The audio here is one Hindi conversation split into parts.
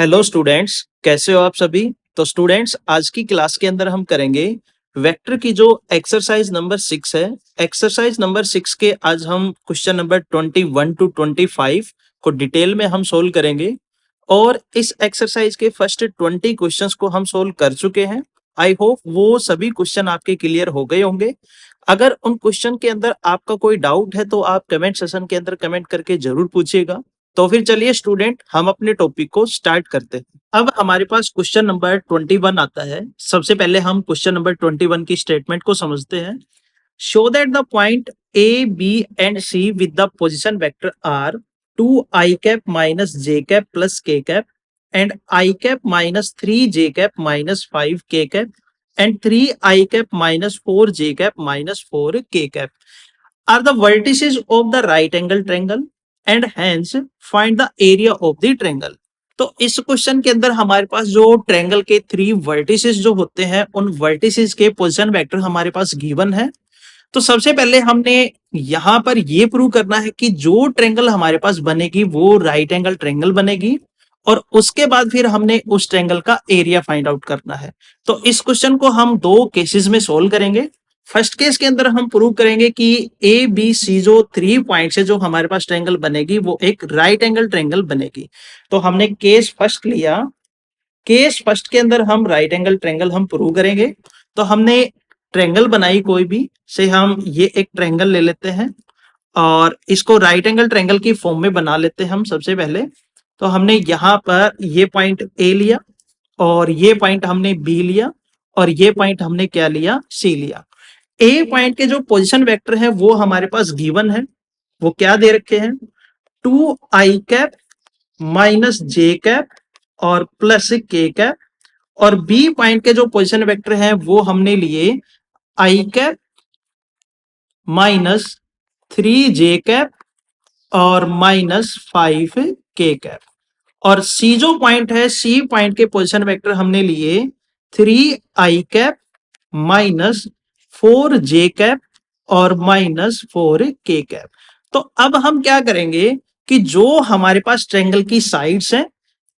हेलो स्टूडेंट्स, कैसे हो आप सभी। तो स्टूडेंट्स, आज की क्लास के अंदर हम करेंगे वेक्टर की जो एक्सरसाइज नंबर 6 है। एक्सरसाइज नंबर 6 के आज हम क्वेश्चन नंबर 21 टू 25 को डिटेल में हम सोल्व करेंगे। और इस एक्सरसाइज के फर्स्ट 20 क्वेश्चंस को हम सोल्व कर चुके हैं। आई होप वो सभी क्वेश्चन आपके क्लियर हो गए होंगे। अगर उन क्वेश्चन के अंदर आपका कोई डाउट है तो आप कमेंट सेशन के अंदर कमेंट करके जरूर पूछिएगा। तो फिर चलिए स्टूडेंट, हम अपने टॉपिक को स्टार्ट करते हैं। अब हमारे पास क्वेश्चन नंबर 21 आता है। सबसे पहले हम क्वेश्चन नंबर 21 की स्टेटमेंट को समझते हैं। Show that the point A B and C with the position vector R 2 i cap minus J cap plus K cap and i cap minus 3 J cap minus 5 K cap and 3 i cap minus 4 J cap minus 4 K cap are the vertices of the right angle triangle and hence find the area of the triangle। तो इस क्वेश्चन के अंदर हमारे पास जो ट्रायंगल के 3 वर्टिसेस जो होते हैं उन वर्टिसेस के पोजीशन वेक्टर हमारे पास गिवन है। तो सबसे पहले हमने यहां पर ये प्रूव करना है कि जो ट्रायंगल हमारे पास बनेगी वो राइट एंगल ट्रायंगल बनेगी और उसके बाद फिर हमने उस ट्रायंगल का एरिया फाइंड आउट करना है। तो इस क्वेश्चन को हम दो केसेस में सोल्व करेंगे। फर्स्ट केस के अंदर हम प्रूव करेंगे कि ए बी सी जो 3 पॉइंट से जो हमारे पास ट्रायंगल बनेगी वो एक राइट एंगल ट्रायंगल बनेगी। तो हमने केस फर्स्ट लिया। केस फर्स्ट के अंदर हम राइट एंगल ट्रायंगल हम प्रूव करेंगे। तो हमने ट्रायंगल बनाई कोई भी से हम ये एक ट्रायंगल ले लेते हैं और इसको राइट एंगल ट्रायंगल की फॉर्म में बना लेते हैं हम सबसे पहले। तो हमने यहाँ पर ये पॉइंट ए लिया और ये पॉइंट हमने बी लिया और ये पॉइंट हमने क्या लिया, सी लिया। ए पॉइंट के जो पोजीशन वेक्टर है वो हमारे पास गिवन है। वो क्या दे रखे हैं, 2 i cap minus J cap और प्लस के कैप। और बी पॉइंट के जो पोजीशन वेक्टर है वो हमने लिए i cap minus 3 J cap और माइनस 5 के कैप। और सी जो पॉइंट है, सी पॉइंट के पोजीशन वेक्टर हमने लिए 3 i cap minus 4 J cap और माइनस 4 के कैप। तो अब हम क्या करेंगे कि जो हमारे पास ट्रायंगल की साइड्स हैं,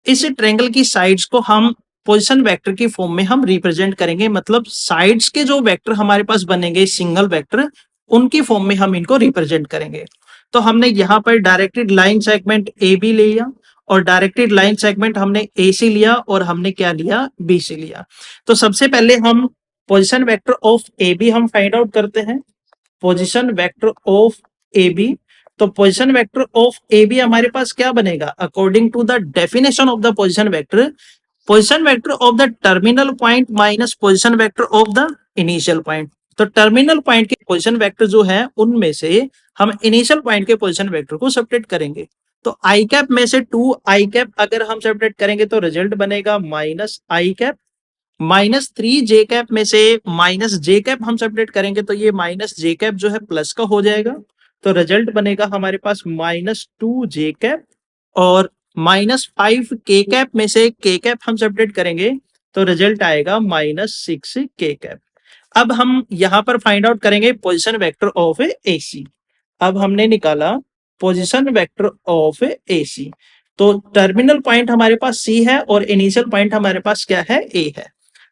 इस ट्रायंगल की साइड्स को हम पोजीशन वेक्टर की फॉर्म में हम रिप्रेजेंट करेंगे। मतलब साइड्स के जो वेक्टर हमारे पास बनेंगे सिंगल वेक्टर, उनकी फॉर्म में हम इनको रिप्रेजेंट करेंगे। तो हमने यहाँ पर directed line segment A B ले लिया और डायरेक्टेड लाइन सेगमेंट हमने ए सी लिया और हमने क्या लिया, बी सी लिया। तो सबसे पहले हम position vector of A B हम फाइंड आउट करते हैं। Position vector of A B, तो position vector of A B हमारे पास क्या बनेगा, according to the definition of the position vector of the terminal point minus position vector of the initial point. तो टर्मिनल पॉइंट के पोजीशन वेक्टर जो है उनमें से हम इनिशियल पॉइंट के पोजीशन वेक्टर को सब्ट्रैक्ट करेंगे। तो आई कैप में से 2 आई कैप अगर हम सब्ट्रैक्ट करेंगे तो रिजल्ट बनेगा माइनस आई कैप। माइनस 3 जे कैप में से माइनस जे कैप हम सब्ट्रैक्ट करेंगे तो ये माइनस जे कैप जो है प्लस का हो जाएगा। तो रिजल्ट बनेगा हमारे पास माइनस 2 जे कैप। और माइनस 5 के कैप में से के कैप हम सब्ट्रैक्ट करेंगे तो रिजल्ट आएगा माइनस 6 के कैप। अब हम यहां पर फाइंड आउट करेंगे पोजीशन वेक्टर ऑफ ए सी। अब हमने निकाला पोजीशन वेक्टर ऑफ ए सी। तो टर्मिनल पॉइंट हमारे पास सी है और इनिशियल पॉइंट हमारे पास क्या है, ए है।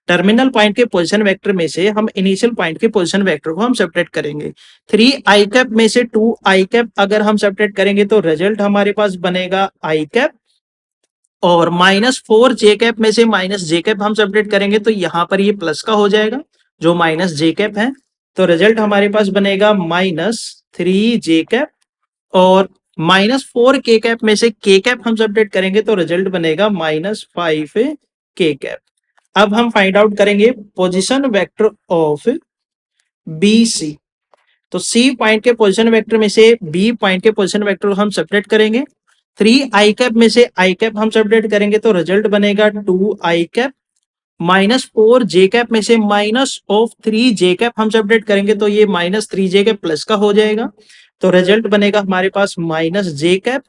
टर्मिनल पॉइंट के पोजीशन वेक्टर में से हम इनिशियल पॉइंट के पोजीशन वेक्टर को हम सब्ट्रैक्ट करेंगे। 3 i कैप में से 2 i कैप अगर हम सब्ट्रैक्ट करेंगे तो रिजल्ट हमारे पास बनेगा i कैप। और माइनस 4 जे कैप में से माइनस जे कैप हम सब्ट्रैक्ट करेंगे तो यहां पर ये प्लस का हो जाएगा जो माइनस जे कैप है। तो रिजल्ट हमारे पास बनेगा माइनस 3 जे कैप। और माइनस 4 के कैप में से के कैप हम सब्ट्रैक्ट करेंगे तो रिजल्ट बनेगा माइनस 5 के कैप। अब हम फाइंड आउट करेंगे position vector of B C. तो सी पॉइंट के पोजीशन वेक्टर में से बी पॉइंट के पोजीशन वेक्टर को हम सब्ट्रैक्ट करेंगे। 3 आई कैप में से आई कैप हम सब्ट्रैक्ट करेंगे तो रिजल्ट बनेगा 2 आई कैप। माइनस 4 जे कैप में से माइनस ऑफ 3 जे कैप हम सब्ट्रैक्ट करेंगे तो ये माइनस 3 जे कैप प्लस का हो जाएगा। तो रिजल्ट बनेगा हमारे पास माइनस जे कैप।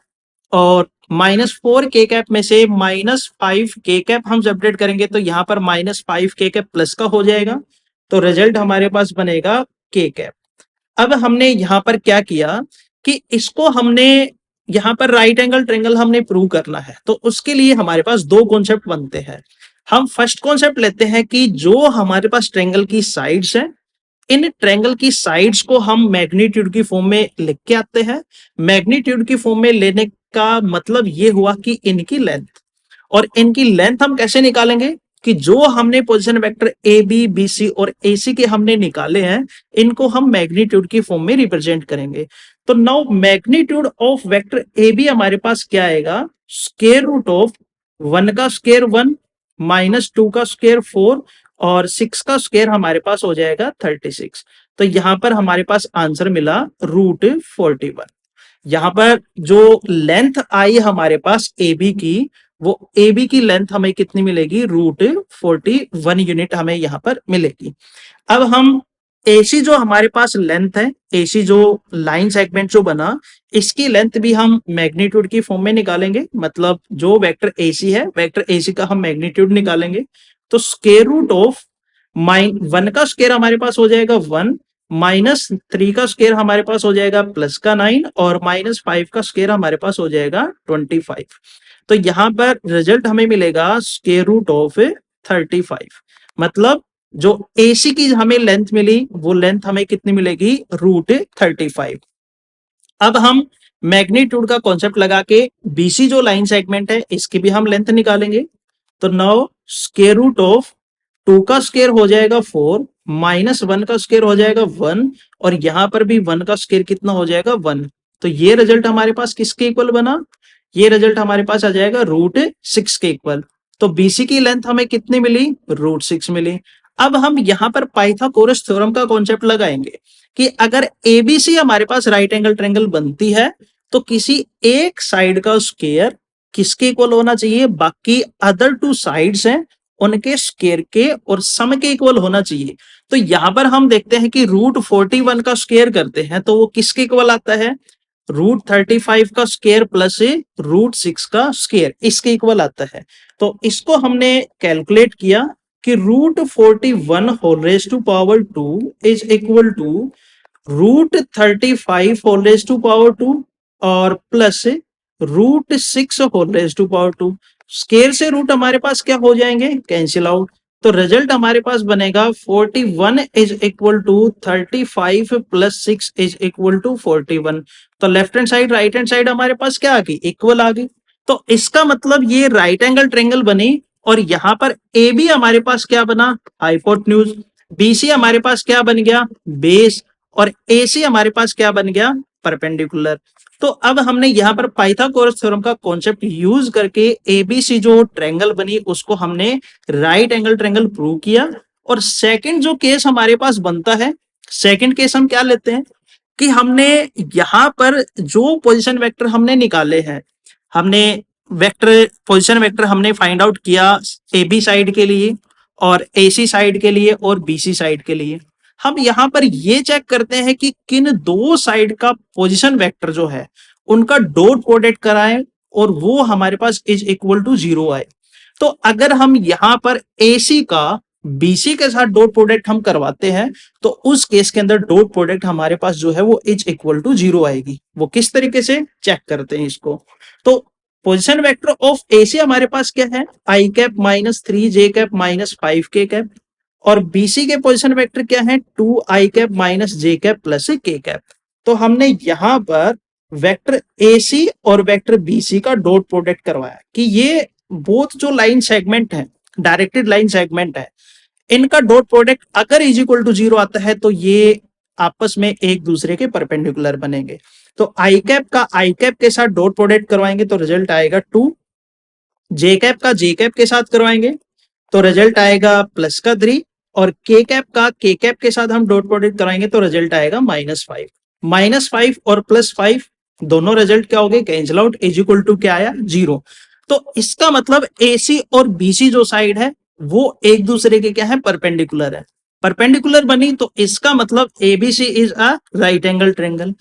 और माइनस 4 के कैप में से माइनस 5 के कैप हम सब्ट्रैक्ट करेंगे तो यहाँ पर माइनस 5 के कैप प्लस का हो जाएगा। तो रिजल्ट हमारे पास बनेगा के कैप। अब हमने यहाँ पर क्या किया कि इसको हमने यहाँ पर राइट एंगल ट्रेंगल हमने प्रूव करना है, तो उसके लिए हमारे पास दो कॉन्सेप्ट बनते हैं। हम फर्स्ट कॉन्सेप्ट लेते हैं कि जो हमारे पास ट्रेंगल की साइड्स है, इन ट्रेंगल की साइड्स को हम मैग्नीट्यूड की फॉर्म में लिख के आते हैं। मैग्नीट्यूड की फॉर्म में लेने का मतलब ये हुआ कि इनकी लेंथ, और इनकी लेंथ हम कैसे निकालेंगे कि जो हमने position vector A B B C और ए सी के हमने निकाले हैं, इनको हम मैग्नीट्यूड की फॉर्म में रिप्रेजेंट करेंगे। तो now magnitude of vector A B हमारे पास क्या आएगा, स्क्वायर रूट ऑफ 1 का स्क्वायर 1 माइनस 2 का स्क्वायर 4 और 6 का स्क्वायर हमारे पास हो जाएगा 36। तो यहां पर हमारे पास आंसर मिला रूट 41। यहां पर जो लेंथ आई हमारे पास ए बी की, वो ए बी की लेंथ हमें कितनी मिलेगी, रूट 41 यूनिट हमें यहां पर मिलेगी। अब हम एसी जो हमारे पास लेंथ है, एसी जो लाइन सेगमेंट जो बना, इसकी लेंथ भी हम मैग्नीट्यूड की फॉर्म में निकालेंगे। मतलब जो वेक्टर एसी है, वेक्टर एसी का हम मैग्नीट्यूड निकालेंगे। तो स्क्वायर रूट ऑफ 1 का स्क्वायर हमारे पास हो जाएगा 1, माइनस 3 का स्क्वायर हमारे पास हो जाएगा प्लस का 9 और माइनस 5 का स्क्वायर हमारे पास हो जाएगा 25। तो यहां पर रिजल्ट हमें मिलेगा स्क्वायर रूट ऑफ 35। मतलब जो एसी की हमें लेंथ मिली, वो लेंथ हमें कितनी मिलेगी, रूट 35। अब हम मैग्नीट्यूड का कॉन्सेप्ट लगा के बीसी जो लाइन सेगमेंट है, इसकी भी हम लेंथ निकालेंगे। तो नाउ स्क्वायर रूट ऑफ 2 का स्क्वायर हो जाएगा 4, माइनस 1 का स्क्वायर हो जाएगा 1 और यहां पर भी 1 का स्क्वायर कितना हो जाएगा 1। तो ये रिजल्ट हमारे पास किसके इक्वल बना, ये रिजल्ट हमारे पास आ जाएगा रूट 6 के इक्वल। तो बीसी की लेंथ हमें कितनी मिली, रूट 6 मिली। अब हम यहां पर पाइथागोरस थ्योरम का कॉन्सेप्ट लगाएंगे कि अगर एबीसी हमारे पास राइट एंगल ट्रायंगल बनती है, तो किसी एक साइड का स्क्वायर किसके इक्वल होना चाहिए, बाकी अदर टू साइड्स हैं उनके स्क्वायर के और सम के इक्वल होना चाहिए। तो यहां पर हम देखते हैं कि रूट 41 का स्क्वायर करते हैं तो वो किसके इक्वल आता है, रूट 35 का स्क्वायर प्लस रूट 6 का स्क्वायर, इसके इक्वल आता है। तो इसको हमने कैलकुलेट किया कि root 41 whole raise to power 2 is equal to root 35 whole raise to power 2 और plus root 6 whole raise to power 2। Square से रूट हमारे पास क्या हो जाएंगे, कैंसिल आउट। तो रिजल्ट हमारे पास बनेगा 41 is equal to 35 plus 6 is equal to 41। तो left hand side right hand side हमारे पास क्या आ गई, इक्वल आ गई। तो इसका मतलब ये राइट एंगल ट्रायंगल बनी और यहां पर ए बी हमारे पास क्या बना, हाइपोटेन्यूज, बीसी हमारे पास क्या बन गया, बेस, और एसी हमारे पास क्या बन गया, परपेंडिकुलर। तो अब हमने यहां पर पाइथागोरस थ्योरम का कॉन्सेप्ट यूज करके एबीसी जो ट्रायंगल बनी उसको हमने राइट एंगल ट्रायंगल प्रूव किया। और सेकंड जो केस हमारे पास बनता है, सेकंड केस हम क्या लेते हैं कि हमने यहां पर जो पोजीशन वेक्टर हमने निकाले हैं, हमने वेक्टर पोजीशन वेक्टर हमने फाइंड आउट किया ए बी साइड के लिए और ए सी साइड के लिए और बी सी साइड के लिए। हम यहां पर ये चेक करते हैं कि किन दो साइड का पोजीशन वेक्टर जो है उनका डॉट प्रोडक्ट कराएं और वो हमारे पास इज इक्वल टू 0 आए। तो अगर हम यहां पर ए सी का बीसी के साथ डॉट प्रोडक्ट हम करवाते हैं तो उस केस के अंदर डॉट प्रोडक्ट हमारे पास जो है वो इज इक्वल टू 0 आएगी। वो किस तरीके से चेक करते हैं इसको, तो पोजीशन वेक्टर ऑफ एसी हमारे पास क्या है, आई cap minus 3 J cap minus 5 K cap, और बीसी के पोजीशन वेक्टर क्या है, 2 आई cap minus J cap plus K cap. तो हमने यहां पर वेक्टर एसी और वेक्टर बीसी का डॉट प्रोडक्ट करवाया कि ये बोथ जो लाइन सेगमेंट है, डायरेक्टेड लाइन सेगमेंट है, इनका डॉट प्रोडक्ट अगर इज इक्वल टू 0 आता है तो ये आपस में एक दूसरे के परपेंडिकुलर बनेंगे। तो आई कैप का आई कैप के साथ डॉट प्रोडक्ट करवाएंगे तो रिजल्ट आएगा 2, जे कैप का जे कैप के साथ करवाएंगे तो रिजल्ट आएगा प्लस का 3, और के कैप का के कैप के साथ हम डॉट प्रोडक्ट कराएंगे तो रिजल्ट आएगा -5। -5 और +5 दोनों रिजल्ट क्या हो गए, cancel out, is equal to क्या आया, 0। तो इसका मतलब एसी और बीसी जो साइड है वो एक दूसरे के क्या है, परपेंडिकुलर है। परपेंडिकुलर बनी तो इसका मतलब ABC is a right angle triangle.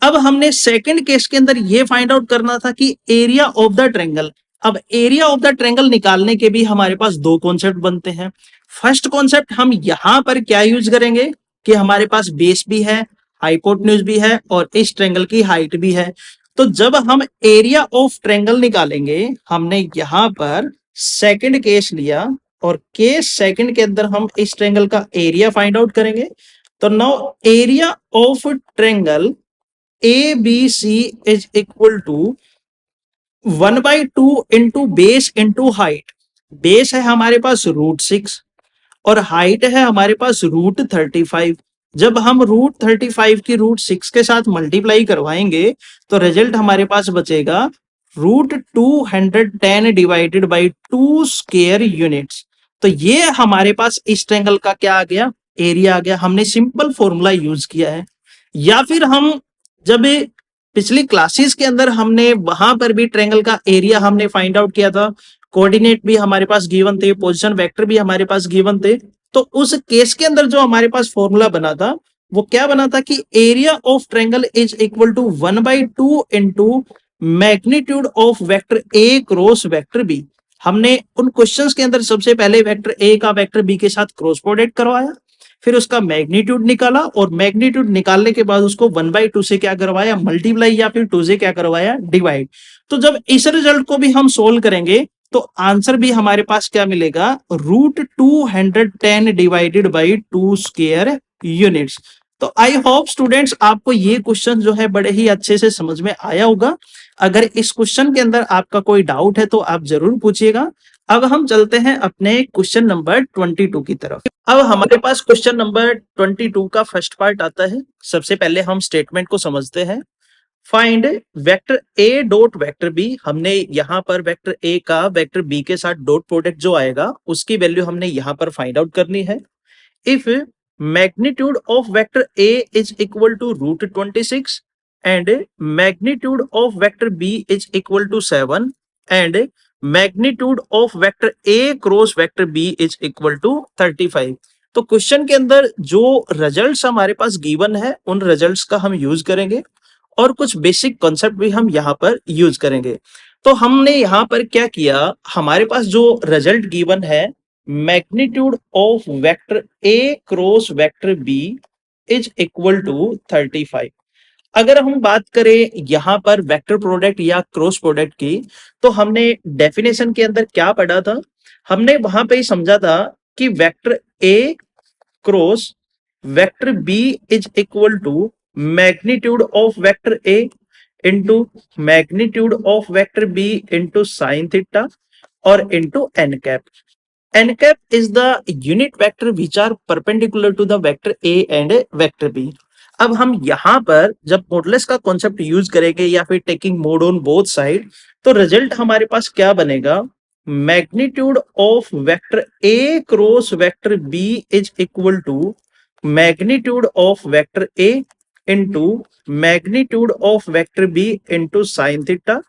अब हमने सेकंड केस के अंदर ये फाइंड आउट करना था कि एरिया ऑफ द ट्रायंगल। अब एरिया ऑफ द ट्रायंगल निकालने के भी हमारे पास दो कॉन्सेप्ट बनते हैं। फर्स्ट कॉन्सेप्ट हम यहां पर क्या यूज करेंगे कि हमारे पास बेस भी है, हाइपोटेन्यूज भी है और इस ट्रायंगल की हाइट भी है। तो जब हम एरिया ऑफ ट्रायंगल निकालेंगे, हमने यहां पर सेकंड केस लिया और केस सेकंड के अंदर हम इस ट्रायंगल का एरिया फाइंड आउट करेंगे। तो now area of triangle A B C is equal to 1/2 into base into height. Base है हमारे पास √6 और हाइट है हमारे पास √35। जब हम √35 की √6 के साथ मल्टीप्लाई करवाएंगे तो रिजल्ट हमारे पास बचेगा √210 डिवाइडेड बाई 2 स्क्वायर यूनिट्स। तो ये हमारे पास इस ट्रायंगल का क्या आ गया, एरिया आ गया। हमने सिंपल फॉर्मूला यूज किया है। या फिर हम जब पिछली क्लासेस के अंदर हमने वहां पर भी ट्रायंगल का एरिया हमने फाइंड आउट किया था, कोऑर्डिनेट भी हमारे पास गिवन थे, पोजीशन वेक्टर भी हमारे पास गिवन थे। तो उस केस के अंदर जो हमारे पास फॉर्मूला बना था वो क्या बना था कि area of triangle is equal to 1/2 into magnitude of vector A cross vector B. हमने उन क्वेश्चंस के अंदर सबसे पहले वेक्टर ए का वेक्टर बी के साथ क्रॉस प्रोडक्ट करवाया, फिर उसका मैग्नीट्यूड निकाला और मैग्नीट्यूड निकालने के बाद उसको 1/2 से क्या करवाया, मल्टीप्लाई, या फिर 2 से क्या करवाया, डिवाइड। तो जब इस रिजल्ट को भी हम सोल्व करेंगे तो आंसर भी हमारे पास क्या मिलेगा, √210 डिवाइडेड बाई 2 स्क्वायर यूनिट्स। तो आई होप स्टूडेंट्स आपको ये क्वेश्चन जो है बड़े ही अच्छे से समझ में आया होगा। अगर इस क्वेश्चन के अंदर आपका कोई डाउट है तो आप जरूर पूछिएगा। अब हम चलते हैं अपने क्वेश्चन नंबर 22 की तरफ। अब हमारे पास क्वेश्चन नंबर 22 का फर्स्ट पार्ट आता है। सबसे पहले हम स्टेटमेंट को समझते हैं। Find vector A dot vector B. हमने यहां पर वेक्टर ए का वेक्टर बी के साथ डॉट प्रोडक्ट जो आएगा उसकी वैल्यू हमने यहां पर फाइंड आउट करनी है। If magnitude of vector A is equal to √26 and magnitude of vector b is equal to 7 and magnitude of vector a cross vector b is equal to 35। तो क्वेश्चन के अंदर जो रिजल्ट्स हमारे पास गिवन है उन रिजल्ट्स का हम यूज करेंगे और कुछ बेसिक कॉन्सेप्ट भी हम यहाँ पर यूज करेंगे। तो हमने यहाँ पर क्या किया, हमारे पास जो रिजल्ट गिवन है magnitude of vector a cross vector b is equal to 35। अगर हम बात करें यहां पर वेक्टर प्रोडक्ट या क्रॉस प्रोडक्ट की, तो हमने डेफिनेशन के अंदर क्या पढ़ा था, हमने वहां पे ही समझा था कि vector A cross vector B is equal to magnitude of vector A into magnitude of vector B into sine theta और into N cap. N cap is the unit vector which are perpendicular to the vector A and vector B. अब हम यहां पर जब मॉडुलस का कॉन्सेप्ट यूज करेंगे या फिर taking mod on both side, तो रिजल्ट हमारे पास क्या बनेगा, magnitude of vector A cross vector B is equal to magnitude of vector A into magnitude of vector B into sine theta.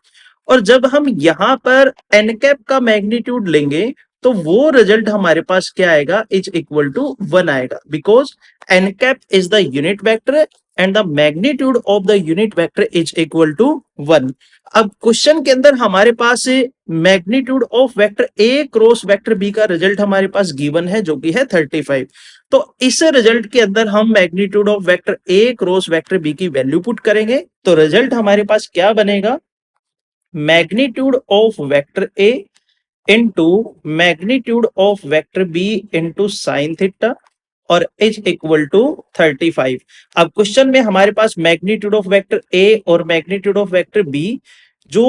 और जब हम यहां पर एन कैप का मैग्नीट्यूड लेंगे तो वो रिजल्ट हमारे पास क्या आएगा, इज इक्वल टू 1 आएगा, because N cap is the unit vector and the magnitude of the unit vector is equal to 1। अब क्वेश्चन के अंदर हमारे पास magnitude of vector A cross vector B का रिजल्ट हमारे पास गिवन है जो कि है 35। तो इस रिजल्ट के अंदर हम magnitude of vector A cross vector B की वैल्यू पुट करेंगे तो रिजल्ट हमारे पास क्या बनेगा, magnitude of vector A into magnitude of vector B into sine theta और इज इक्वल टू 35। अब क्वेश्चन में हमारे पास मैग्नीट्यूड ऑफ वेक्टर ए और मैग्नीट्यूड ऑफ वेक्टर बी जो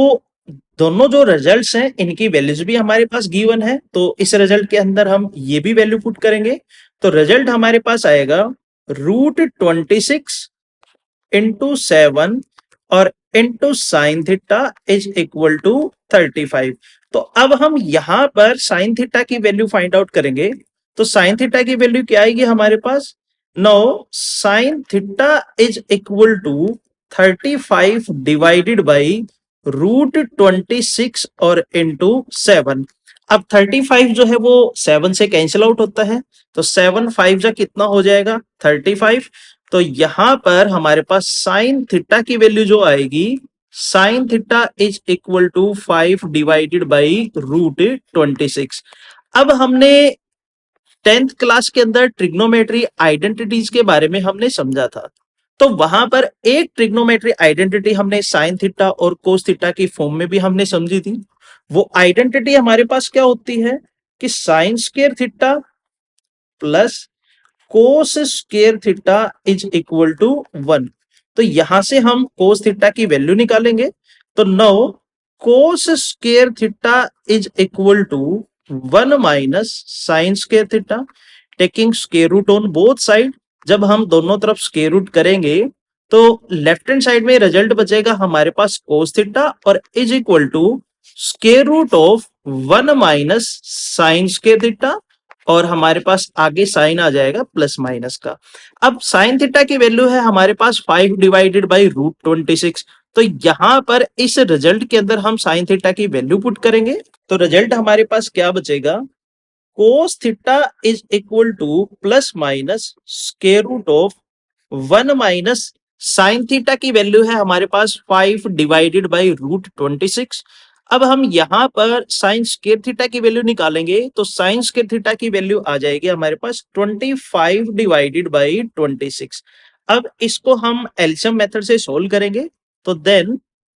दोनों जो रिजल्ट्स हैं इनकी वैल्यूज भी हमारे पास गिवन है, तो इस रिजल्ट के अंदर हम ये भी वैल्यू पुट करेंगे तो रिजल्ट हमारे पास आएगा √26 इंटू 7 और into sine theta is equal to 35। तो अब हम यहां पर साइन थीटा की वैल्यू फाइंड आउट करेंगे तो साइन थीटा की वैल्यू क्या आएगी हमारे पास, now sine theta is equal to 35 divided by √26 और इंटू 7। अब 35 जो है वो 7 से कैंसिल आउट होता है तो 7 5 जा कितना हो जाएगा 35। तो यहां पर हमारे पास साइन थीटा की वैल्यू जो आएगी, sine theta is equal to 5 divided by √26। अब हमने 10th क्लास के अंदर ट्रिग्नोमेट्री आइडेंटिटीज के बारे में हमने समझा था। तो वहां पर एक ट्रिग्नोमेट्री आइडेंटिटी हमने साइन थीटा और कोस थीटा की फॉर्म में भी हमने समझी थी। वो आइडेंटिटी हमारे पास क्या होती है कि sine square theta plus cos square theta is equal to 1। तो यहां से हम कोस थीटा की वैल्यू निकालेंगे। तो now cos square theta is equal to 1 minus sine square theta, taking square root on both side. जब हम दोनों तरफ स्क्वायर रूट करेंगे तो लेफ्ट हैंड साइड में रिजल्ट बचेगा हमारे पास कोस थीटा और is equal to square root of 1 minus sine square theta, और हमारे पास आगे साइन आ जाएगा प्लस माइनस का। अब साइन थीटा की वैल्यू है हमारे पास 5 डिवाइडेड बाई रूट 26। तो यहां पर इस रिजल्ट के अंदर हम साइन थीटा की वैल्यू पुट करेंगे तो रिजल्ट हमारे पास क्या बचेगा, cos theta is equal to plus minus square root of 1 minus sine theta की वैल्यू है हमारे पास 5 डिवाइडेड बाई रूट 26। अब हम यहां पर साइन स्क्वायर थीटा की वैल्यू निकालेंगे तो साइन स्क्वायर थीटा की वैल्यू आ जाएगी हमारे पास 25 डिवाइडेड बाई 26। अब इसको हम एलसीएम मेथड से सोल्व करेंगे तो then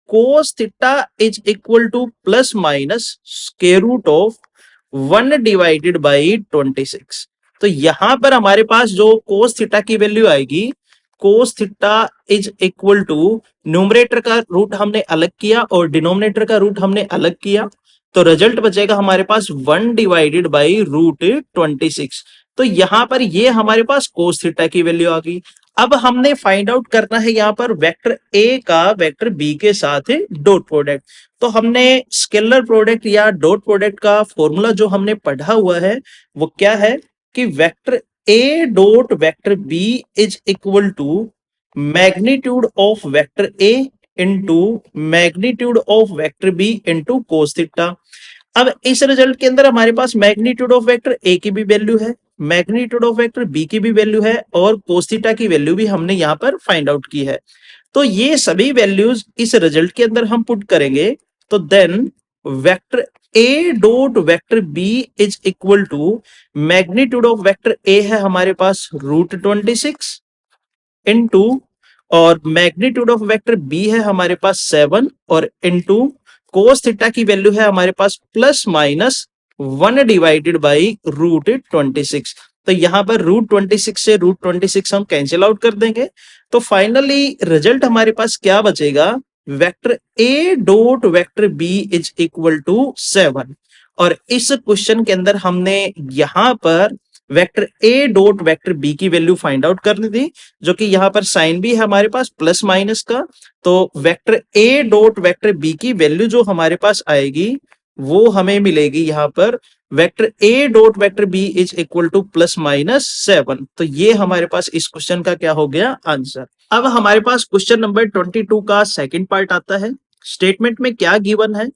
cos theta is equal to plus minus square root of 1 divided by 26। तो यहां पर हमारे पास जो कोस थीटा की वैल्यू आएगी, cos theta is equal to numerator का रूट हमने अलग किया और डिनोमिनेटर का रूट हमने अलग किया, तो रिजल्ट बचेगा हमारे पास 1 डिवाइडेड बाई रूट 26। तो यहां पर ये हमारे पास कोस थीटा की वैल्यू आ गई। अब हमने फाइंड आउट करना है यहां पर वेक्टर ए का वेक्टर बी के साथ डॉट प्रोडक्ट। तो हमने स्केलर प्रोडक्ट या डॉट प्रोडक्ट का फॉर्मूला जो हमने पढ़ा हुआ है वो क्या है कि vector A dot vector B is equal to magnitude of vector A into magnitude of vector B into cos theta. अब इस रिजल्ट के अंदर हमारे पास मैग्नीट्यूड ऑफ वेक्टर ए की भी वैल्यू है, मैग्नीट्यूड ऑफ वेक्टर बी की भी वैल्यू है और कोस थीटा की वैल्यू भी हमने यहाँ पर फाइंड आउट की है। तो ये सभी वैल्यूज इस रिजल्ट के अंदर हम पुट करेंगे तो then vector A dot vector B is equal to magnitude of vector A है हमारे पास रूट 26 इनटू और मैग्नीट्यूड ऑफ वेक्टर बी है हमारे पास 7 और इनटू कोस थीटा की वैल्यू है हमारे पास plus minus 1 divided by root 26। तो यहां पर रूट 26 से रूट 26 हम कैंसिल आउट कर देंगे तो फाइनली रिजल्ट हमारे पास क्या बचेगा, vector A dot vector B is equal to 7। और इस क्वेश्चन के अंदर हमने यहां पर vector A dot vector B की वैल्यू फाइंड आउट करनी थी, जो कि यहाँ पर साइन भी है हमारे पास प्लस माइनस का। तो vector A dot vector B की वैल्यू जो हमारे पास आएगी वो हमें मिलेगी यहाँ पर vector A dot vector B is equal to plus minus 7। तो ये हमारे पास इस क्वेश्चन का क्या हो गया आंसर। अब हमारे पास क्वेश्चन नंबर 22 का सेकंड पार्ट आता है। स्टेटमेंट में क्या गिवन है,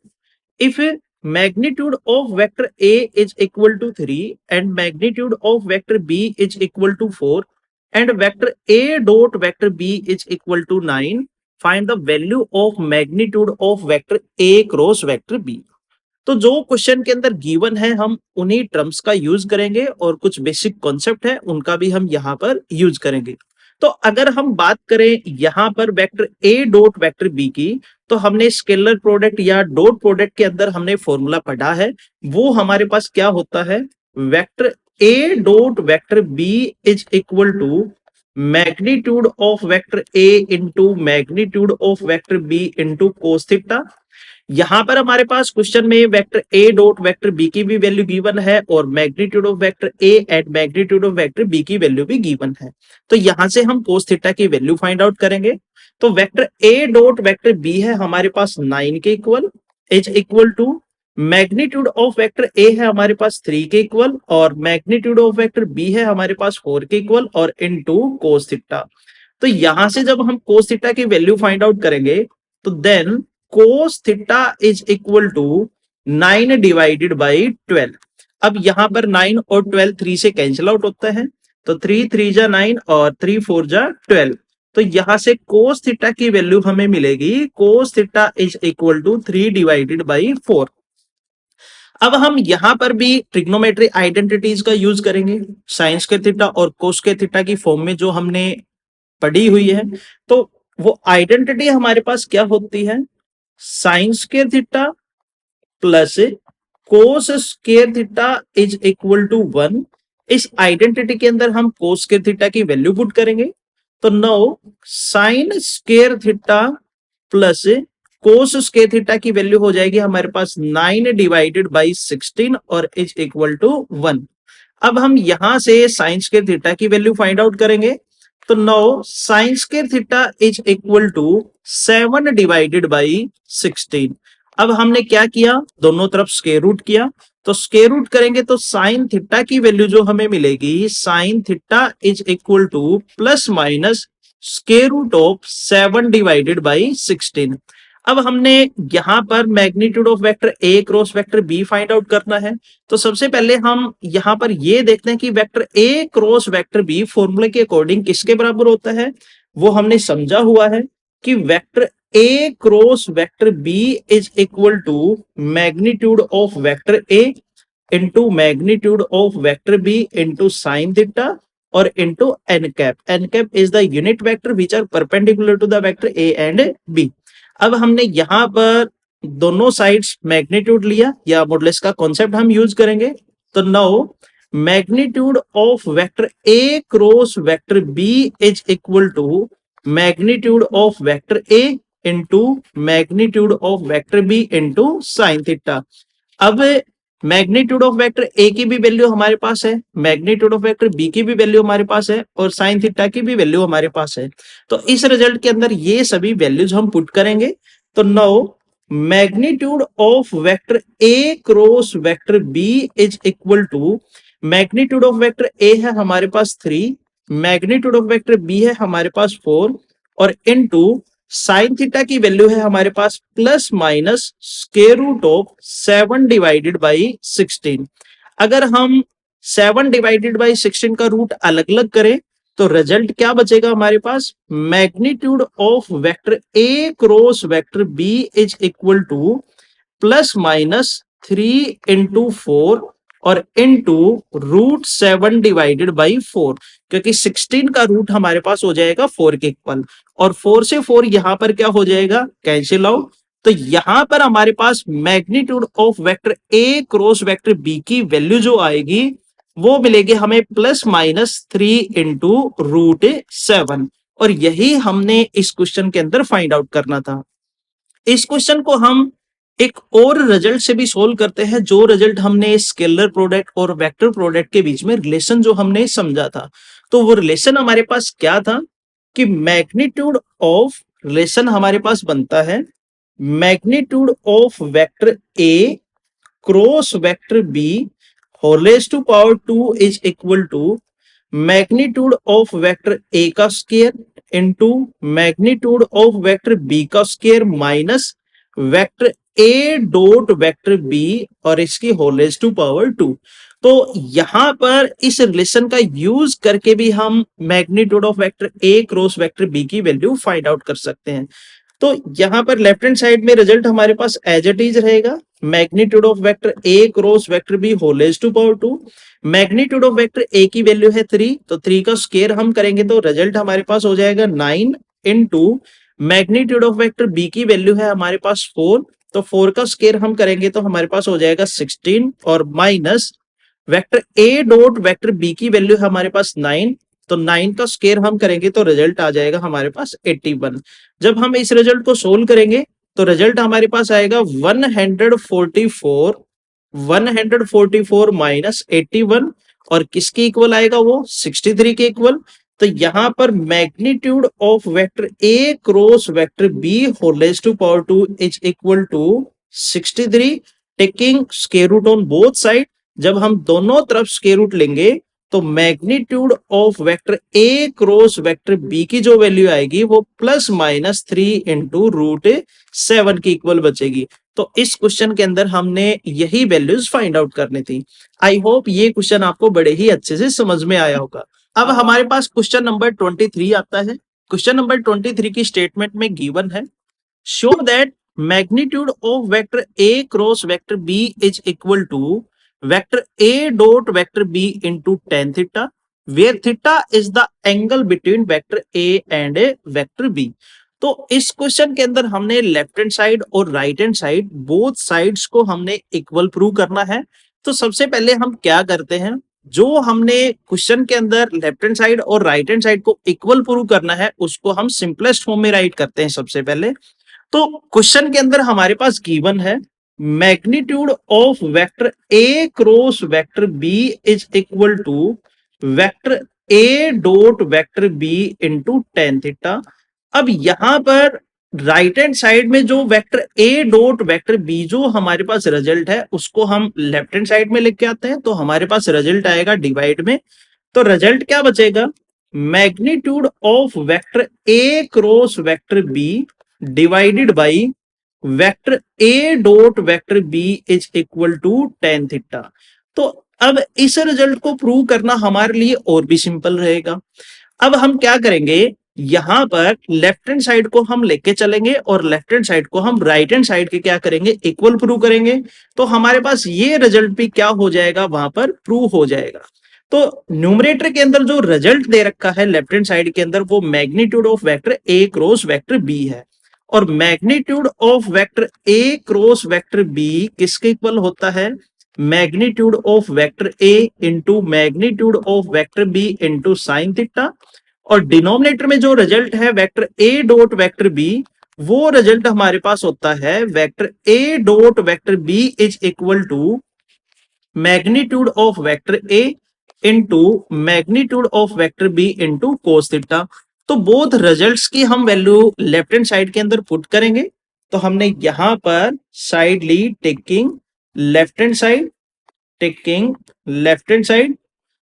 if magnitude of vector A is equal to 3 and magnitude of vector B is equal to 4 and vector A dot vector B is equal to 9, find the value of magnitude of vector A cross vector B। तो जो क्वेश्चन के अंदर गिवन है हम उन्हीं टर्म्स का यूज करेंगे और कुछ बेसिक कॉन्सेप्ट है उनका भी हम यहाँ पर यूज करेंगे। तो अगर हम बात करें यहाँ पर vector A dot vector B की, तो हमने स्केलर प्रोडक्ट या डॉट प्रोडक्ट के अंदर हमने फॉर्मूला पढ़ा है, वो हमारे पास क्या होता है, vector A dot vector B is equal to magnitude of vector A into magnitude of vector B into cos theta. यहां पर हमारे पास क्वेश्चन में vector A dot vector B की भी वैल्यू गिवन है और magnitude of vector A and magnitude of vector B की वैल्यू भी गिवन है। तो यहां से हम कोस थीटा की वैल्यू फाइंड आउट करेंगे। तो vector A dot vector B है हमारे पास 9 के equal is equal to magnitude of vector A है हमारे पास 3 के इक्वल और मैग्नीट्यूड ऑफ वेक्टर बी है हमारे पास 4 के इक्वल और इनटू कोस थीटा। तो यहां से जब हम कोस थीटा की वैल्यू फाइंड आउट करेंगे तो then cos theta is equal to 9 divided by 12। अब यहां पर 9 और 12 3 से कैंसिल आउट होता है तो 3 3 जा 9 और 3 4 जा 12। तो यहां से cos थीटा की वैल्यू हमें मिलेगी, cos theta is equal to 3 divided by 4। अब हम यहां पर भी ट्रिग्नोमेट्री आइडेंटिटीज का यूज करेंगे, साइन स्क्वायर थीटा और कोस स्क्वायर थीटा की फॉर्म में जो हमने पड़ी हुई है। तो वो आइडेंटिटी हमारे पास क्या होती है, sine square theta plus cos square theta is equal to 1। इस आइडेंटिटी के अंदर हम कोस स्क्वायर थीटा की वैल्यू पुट करेंगे, तो now sine square theta plus cos square theta की वैल्यू हो जाएगी हमारे पास 9 डिवाइडेड बाई 16 और इज इक्वल टू 1। अब हम यहां से साइन स्क्वायर थीटा की वैल्यू फाइंड आउट करेंगे, तो now sine square theta is equal to 7 divided by 16। अब हमने क्या किया, दोनों तरफ स्क्वायर रूट किया, तो स्क्वायर रूट करेंगे तो साइन थीटा की वैल्यू जो हमें मिलेगी, sine theta is equal to plus minus square root of 7 divided by 16। अब हमने यहां पर magnitude of vector A cross vector B find out करना है। तो सबसे पहले हम यहां पर ये देखते हैं कि vector A cross vector B फॉर्मूले के अकॉर्डिंग किसके बराबर होता है। वो हमने समझा हुआ है कि vector A cross vector B is equal to magnitude of vector A into magnitude of vector B into sine theta और into N cap. N cap is the unit vector which are perpendicular to the vector A and B. अब हमने यहां पर दोनों साइड्स मैग्नीट्यूड लिया या मॉडुलस का कॉन्सेप्ट हम यूज करेंगे, तो now magnitude of vector A cross vector B is equal to magnitude of vector A into magnitude of vector B into sine theta. अब मैग्नीट्यूड ऑफ वेक्टर ए की भी वैल्यू हमारे पास है, मैग्नीट्यूड ऑफ वेक्टर बी की भी वैल्यू हमारे पास है और साइन थीटा की भी वैल्यू हमारे पास है। तो इस रिजल्ट के अंदर ये सभी वैल्यूज हम पुट करेंगे, तो now magnitude of vector A cross vector B is equal to magnitude of vector A है हमारे पास 3, मैग्नीट्यूड ऑफ वेक्टर बी है हमारे पास 4 और इनटू साइन थीटा की वैल्यू है हमारे पास plus minus square root of 7 divided by 16। अगर हम 7 डिवाइडेड बाई 16 का रूट अलग अलग करें तो रिजल्ट क्या बचेगा हमारे पास, magnitude of vector A cross vector B is equal to plus minus 3 into 4 और इंटू रूट 7 डिवाइडेड बाई 4, क्योंकि 16 का रूट हमारे पास हो जाएगा 4 के इक्वल और 4 से 4 यहां पर क्या हो जाएगा, कैंसिल आउट। तो यहां पर हमारे पास magnitude of vector A cross vector B की वैल्यू जो आएगी वो मिलेगी हमें प्लस माइनस 3 इंटू रूट 7, और यही हमने इस क्वेश्चन के अंदर फाइंड आउट करना था। इस क्वेश्चन को हम एक और रिजल्ट से भी सोल्व करते हैं, जो रिजल्ट हमने स्केलर प्रोडक्ट और वेक्टर प्रोडक्ट के बीच में रिलेशन जो हमने समझा था। तो वो रिलेशन हमारे पास क्या था कि मैग्नीट्यूड ऑफ रिलेशन हमारे पास बनता है magnitude of vector A cross vector B whole raise to power 2 is equal to magnitude of vector A का square into magnitude of vector B का square minus vector A dot vector B और इसकी होल रेज़ टू पावर 2। तो यहां पर इस रिलेशन का यूज करके भी हम magnitude of vector A cross vector B की वैल्यू फाइंड आउट कर सकते हैं। तो यहां पर लेफ्ट हैंड साइड में रिजल्ट हमारे पास एज इट इज रहेगा, magnitude of vector A cross vector B whole raise to power 2। Magnitude of vector A की वैल्यू है 3, तो 3 का स्क्वायर हम करेंगे तो रिजल्ट हमारे पास हो जाएगा 9 into magnitude of vector B की वैल्यू है हमारे पास 4, तो 4 का स्क्वायर हम करेंगे तो हमारे पास हो जाएगा 16 और minus vector A dot vector B की वैल्यू है हमारे पास 9, तो 9 का स्क्वायर हम करेंगे तो रिजल्ट आ जाएगा हमारे पास 81। जब हम इस रिजल्ट को सोल्व करेंगे तो रिजल्ट हमारे पास आएगा 144 माइनस 81 और किसके इक्वल आएगा वो 63 के इक्वल। तो यहां पर magnitude of vector A cross vector B whole raise to power 2 is equal to 63 taking square root on both side. जब हम दोनों तरफ स्क्वायर रूट लेंगे तो magnitude of vector A cross vector B की जो वैल्यू आएगी वो प्लस माइनस 3 इंटू रूट 7 की इक्वल बचेगी। तो इस क्वेश्चन के अंदर हमने यही वैल्यूज फाइंड आउट करनी थी। आई होप ये क्वेश्चन आपको बड़े ही अच्छे से समझ में आया होगा। अब हमारे पास क्वेश्चन नंबर 23 आता है। क्वेश्चन नंबर 23 की स्टेटमेंट में गिवन है, show that magnitude of vector A cross vector B is equal to vector A dot vector B into tan theta where theta is the angle between vector A and a vector B. तो इस क्वेश्चन के अंदर हमने लेफ्ट हैंड साइड और right hand side both sides को हमने इक्वल प्रूव करना है। तो सबसे पहले हम क्या करते हैं, जो हमने क्वेश्चन के अंदर लेफ्ट हैंड साइड और राइट हैंड साइड को इक्वल प्रूव करना है उसको हम सिंपलेस्ट फॉर्म में राइट करते हैं सबसे पहले। तो क्वेश्चन के अंदर हमारे पास गिवन है magnitude of vector A cross vector B is equal to vector A dot vector B into tan theta. अब यहां पर राइट हैंड साइड में जो vector A dot vector B जो हमारे पास रिजल्ट है उसको हम लेफ्ट हैंड साइड में लेके आते हैं, तो हमारे पास रिजल्ट आएगा डिवाइड में। तो रिजल्ट क्या बचेगा, magnitude of vector A cross vector B divided by vector A dot vector B is equal to tan theta. तो अब इस रिजल्ट को प्रूव करना हमारे लिए और भी सिंपल रहेगा। अब हम क्या करेंगे, यहां पर लेफ्ट हैंड साइड को हम लेके चलेंगे और लेफ्ट हैंड साइड को हम राइट हैंड साइड के क्या करेंगे, इक्वल प्रूव करेंगे। तो हमारे पास ये रिजल्ट भी क्या हो जाएगा, वहां पर प्रूव हो जाएगा। तो न्यूमरेटर के अंदर जो रिजल्ट दे रखा है लेफ्ट हैंड साइड के अंदर वो magnitude of vector A cross vector B है, और magnitude of vector A cross vector B किसके इक्वल होता है, magnitude of vector A into magnitude of vector B into sine theta. और डिनोमिनेटर में जो रिजल्ट है vector A dot vector B, वो रिजल्ट हमारे पास होता है vector A dot vector B is equal to magnitude of vector A into magnitude of vector B into cos theta. तो बोथ रिजल्ट्स की हम वैल्यू लेफ्ट हैंड साइड के अंदर पुट करेंगे। तो हमने यहां पर साइड ली taking left hand side, taking left hand side.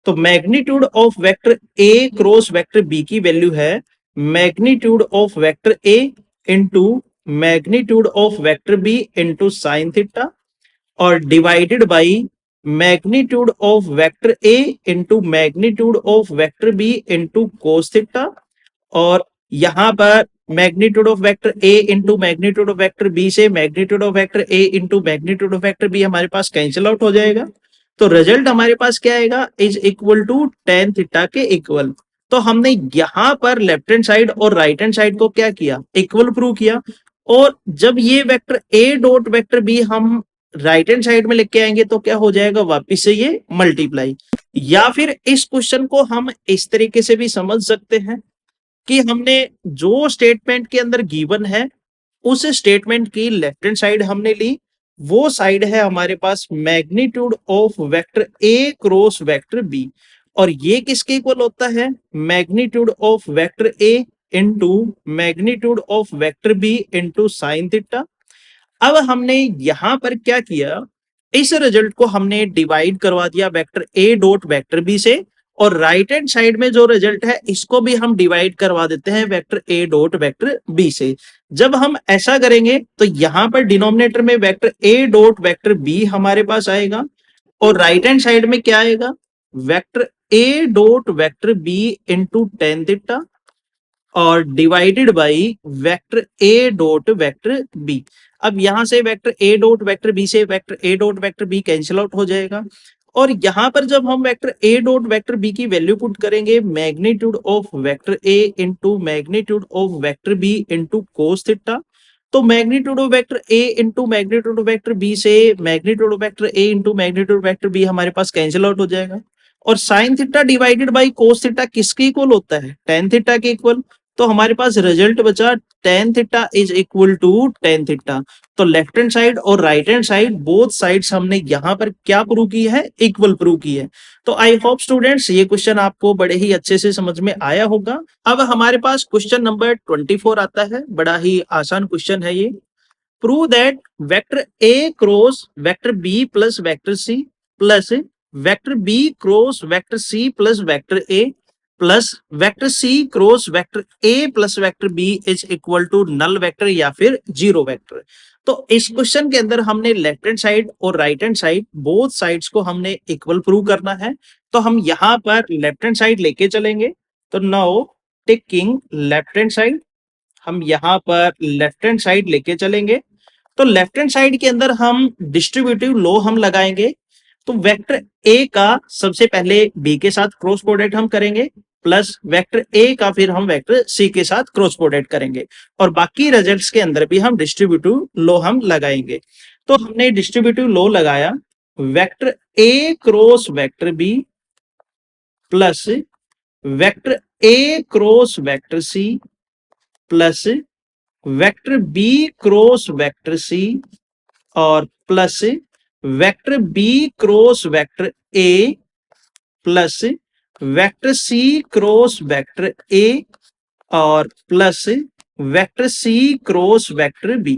तो magnitude of vector A cross vector B की वैल्यू है magnitude of vector A into magnitude of vector B into sine theta, और divided by magnitude of vector A into magnitude of vector B into cos theta. और यहां पर magnitude of vector A into magnitude of vector B से magnitude of vector A into magnitude of vector B हमारे पास कैंसिल आउट हो जाएगा। तो रिजल्ट हमारे पास क्या आएगा, is equal to tan theta के इक्वल। तो हमने यहां पर लेफ्ट हैंड साइड और राइट हैंड साइड को क्या किया, इक्वल प्रूव किया। और जब ये vector A dot vector B हम राइट हैंड साइड में लेके आएंगे तो क्या हो जाएगा, वापिस से ये मल्टीप्लाई। या फिर इस क्वेश्चन को हम इस तरीके से भी समझ सकते हैं कि हमने जो स्टेटमेंट के अंदर गिवन है उस स्टेटमेंट की लेफ्ट हैंड साइड हमने ली, वो साइड है हमारे पास magnitude of vector A cross vector B, और ये किसके इक्वल होता है, magnitude of vector A into magnitude of vector B into sine theta. अब हमने यहां पर क्या किया, इस रिजल्ट को हमने डिवाइड करवा दिया vector A dot vector B से, और राइट हैंड साइड में जो रिजल्ट है इसको भी हम डिवाइड करवा देते हैं vector A dot vector B से। जब हम ऐसा करेंगे तो यहां पर डिनोमिनेटर में vector A dot vector B हमारे पास आएगा, और राइट हैंड साइड में क्या आएगा, vector A dot vector B into tan theta, और divided by vector A dot vector B. अब यहां से vector A dot vector B से vector A dot vector B cancel out हो जाएगा, और यहां पर जब हम vector A dot vector B की वैल्यू पुट करेंगे magnitude of vector A into magnitude of vector B into cos theta. तो magnitude of vector A into magnitude of vector B से magnitude of vector A into magnitude of vector B हमारे पास कैंसिल आउट हो जाएगा, और sine theta divided by cos theta किसके इक्वल होता है, टेन थीटा के इक्वल। तो हमारे पास रिजल्ट बचा tan theta is equal to tan theta. तो लेफ्ट हैंड साइड और right hand side both sides हमने यहां पर क्या प्रूव की है, इक्वल प्रूव की है। तो आई होप स्टूडेंट्स ये क्वेश्चन आपको बड़े ही अच्छे से समझ में आया होगा। अब हमारे पास क्वेश्चन नंबर 24 आता है, बड़ा ही आसान क्वेश्चन है ये। Prove that vector A cross vector B plus vector C plus vector B cross vector C plus vector A plus vector C cross vector A plus vector B is equal to null vector या फिर जीरो वेक्टर। तो इस क्वेश्चन के अंदर हमने लेफ्ट हैंड साइड और right hand side both sides को हमने इक्वल प्रूव करना है। तो हम यहां पर लेफ्ट हैंड साइड लेके चलेंगे। तो now taking left hand side, हम यहां पर लेफ्ट हैंड साइड लेके चलेंगे। तो लेफ्ट हैंड साइड के अंदर हम डिस्ट्रीब्यूटिव लॉ हम लगाएंगे। तो वेक्टर ए का सबसे पहले बी के साथ क्रॉस प्रोडक्ट हम करेंगे, प्लस वेक्टर ए का फिर हम वेक्टर सी के साथ क्रॉस प्रोडक्ट करेंगे, और बाकी रिजल्ट्स के अंदर भी हम डिस्ट्रीब्यूटिव लॉ हम लगाएंगे। तो हमने डिस्ट्रीब्यूटिव लॉ लगाया, vector A cross vector B plus vector A cross vector C plus vector B cross vector C और plus vector B cross vector A plus vector C cross vector A और plus vector C cross vector B.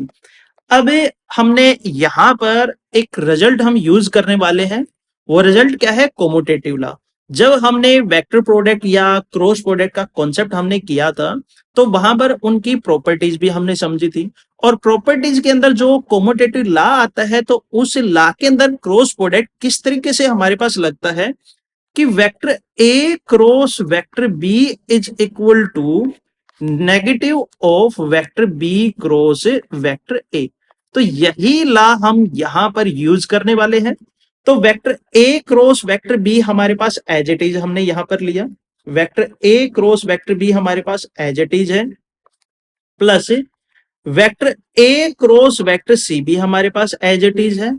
अब हमने यहां पर एक रिजल्ट हम यूज करने वाले हैं, वो रिजल्ट क्या है, कोमोटेटिव लॉ। जब हमने वेक्टर प्रोडक्ट या क्रॉस प्रोडक्ट का कॉन्सेप्ट हमने किया था, तो वहां पर उनकी प्रॉपर्टीज भी हमने समझी थी, और प्रॉपर्टीज के अंदर जो कोमोटेटिव लॉ आता है, तो उस लॉ के अंदर क्रॉस प्रोडक्ट किस तरीके से हमारे पास लगता है कि vector A cross vector B is equal to negative of vector B cross vector A. तो यही लॉ हम यहां पर यूज करने वाले हैं। तो vector A cross vector B हमारे पास एज इट इज हमने यहां पर लिया, vector A cross vector B हमारे पास एज इट इज है, plus vector A cross vector C भी हमारे पास एज इट इज है,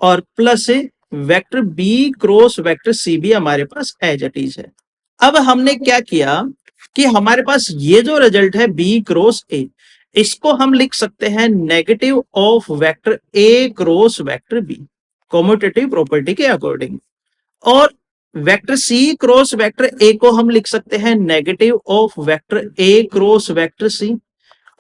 और plus vector B cross vector C भी हमारे पास एज इट इज है। अब हमने क्या किया कि हमारे पास ये जो रिजल्ट है बी क्रॉस ए, इसको हम लिख सकते हैं negative of vector A cross vector B, commutative property के अकॉर्डिंग। और vector C cross vector A को हम लिख सकते हैं negative of vector A cross vector C,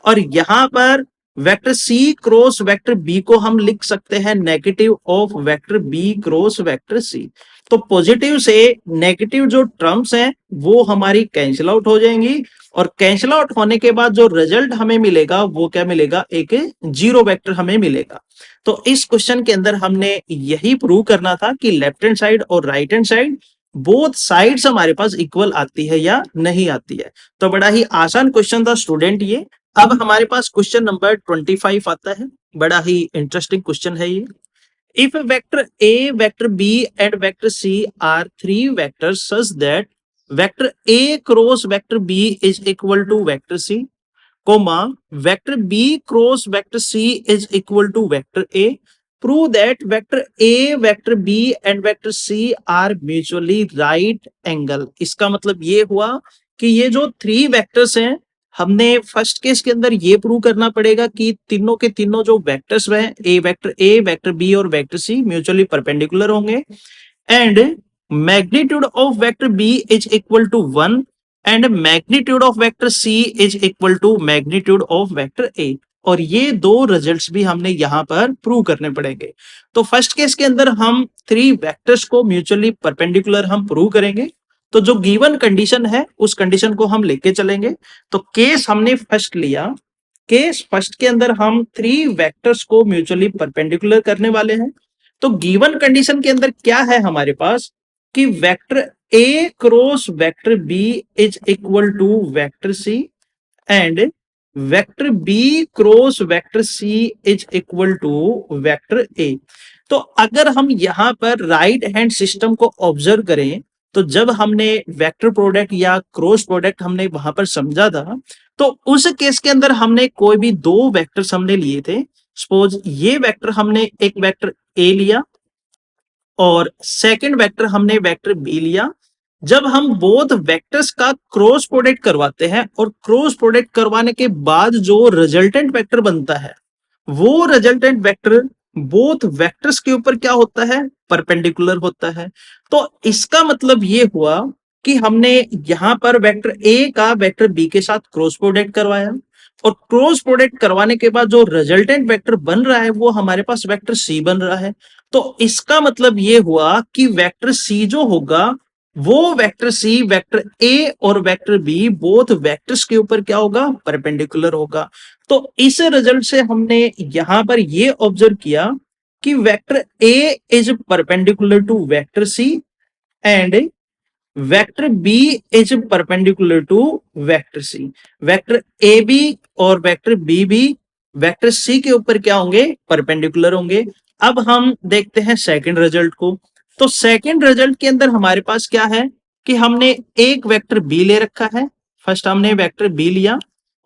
और यहां पर vector C cross vector B को हम लिख सकते हैं negative of vector B cross vector C. तो पॉजिटिव से नेगेटिव जो टर्म्स हैं वो हमारी कैंसिल आउट हो जाएंगी, और कैंसिल आउट होने के बाद जो रिजल्ट हमें मिलेगा वो क्या मिलेगा, एक जीरो वेक्टर हमें मिलेगा। तो इस क्वेश्चन के अंदर हमने यही प्रूव करना था कि लेफ्ट हैंड साइड और right hand side both sides हमारे पास इक्वल आती है या नहीं आती है। तो बड़ा ही आसान क्वेश्चन था स्टूडेंट ये। अब हमारे पास क्वेश्चन नंबर 25 आता है, बड़ा ही इंटरेस्टिंग क्वेश्चन है ये। If vector A, vector B and vector C are three vectors such that vector A cross vector B is equal to vector C, comma vector B cross vector C is equal to vector A, prove that vector A, vector B and vector C are mutually right angle. इसका मतलब ये हुआ कि ये जो थ्री वेक्टर्स हैं, हमने फर्स्ट केस के अंदर ये प्रूव करना पड़ेगा कि तीनों के तीनों जो वेक्टर्स हैं, ए, वेक्टर बी और वेक्टर सी म्यूचुअली परपेंडिकुलर होंगे, and magnitude of vector B is equal to 1 and magnitude of vector C is equal to magnitude of vector A. और ये दो रिजल्ट्स भी हमने यहां पर प्रूव करने पड़ेंगे। तो फर्स्ट केस के अंदर हम थ्री वेक्टर्स को म्यूचुअली परपेंडिकुलर हम प्रूव करेंगे। तो जो गिवन कंडीशन है उस कंडीशन को हम लेके चलेंगे। तो केस हमने फर्स्ट लिया, केस फर्स्ट के अंदर हम थ्री वेक्टर्स को म्यूचुअली परपेंडिकुलर करने वाले हैं। तो गिवन कंडीशन के अंदर क्या है हमारे पास कि vector A cross vector B is equal to vector C and vector B cross vector C is equal to vector A. तो अगर हम यहां पर राइट हैंड सिस्टम को ऑब्जर्व करें, तो जब हमने वेक्टर प्रोडक्ट या क्रॉस प्रोडक्ट हमने वहां पर समझा था, तो उस केस के अंदर हमने कोई भी दो वेक्टर्स हमने लिए थे। सपोज ये वेक्टर हमने एक वेक्टर ए लिया और सेकंड वेक्टर हमने वेक्टर बी लिया। जब हम बोथ वेक्टर्स का क्रॉस प्रोडक्ट करवाते हैं और क्रॉस प्रोडक्ट करवाने के बाद जो रिजल्टेंट वेक्टर बनता है, वो रिजल्टेंट वेक्टर बोथ वेक्टर्स के ऊपर क्या होता है, परपेंडिकुलर होता है। तो इसका मतलब ये हुआ कि हमने यहां पर वेक्टर ए का वेक्टर बी के साथ क्रॉस प्रोडक्ट करवाया, और क्रॉस प्रोडक्ट करवाने के बाद जो रिजल्टेंट वेक्टर बन रहा है वो हमारे पास वेक्टर सी बन रहा है। तो इसका मतलब ये हुआ कि वेक्टर सी जो होगा वो वेक्टर सी, वेक्टर ए और वेक्टर बी बोथ वेक्टर्स के ऊपर क्या होगा, परपेंडिकुलर होगा। तो इस रिजल्ट से हमने यहां पर ये ऑब्जर्व किया कि vector A is perpendicular to vector C and vector B is perpendicular to vector C. Vector A B और वेक्टर बी भी वेक्टर सी के ऊपर क्या होंगे, परपेंडिकुलर होंगे। अब हम देखते हैं सेकंड रिजल्ट को। तो सेकंड रिजल्ट के अंदर हमारे पास क्या है कि हमने एक वेक्टर बी ले रखा है। फर्स्ट हमने वेक्टर बी लिया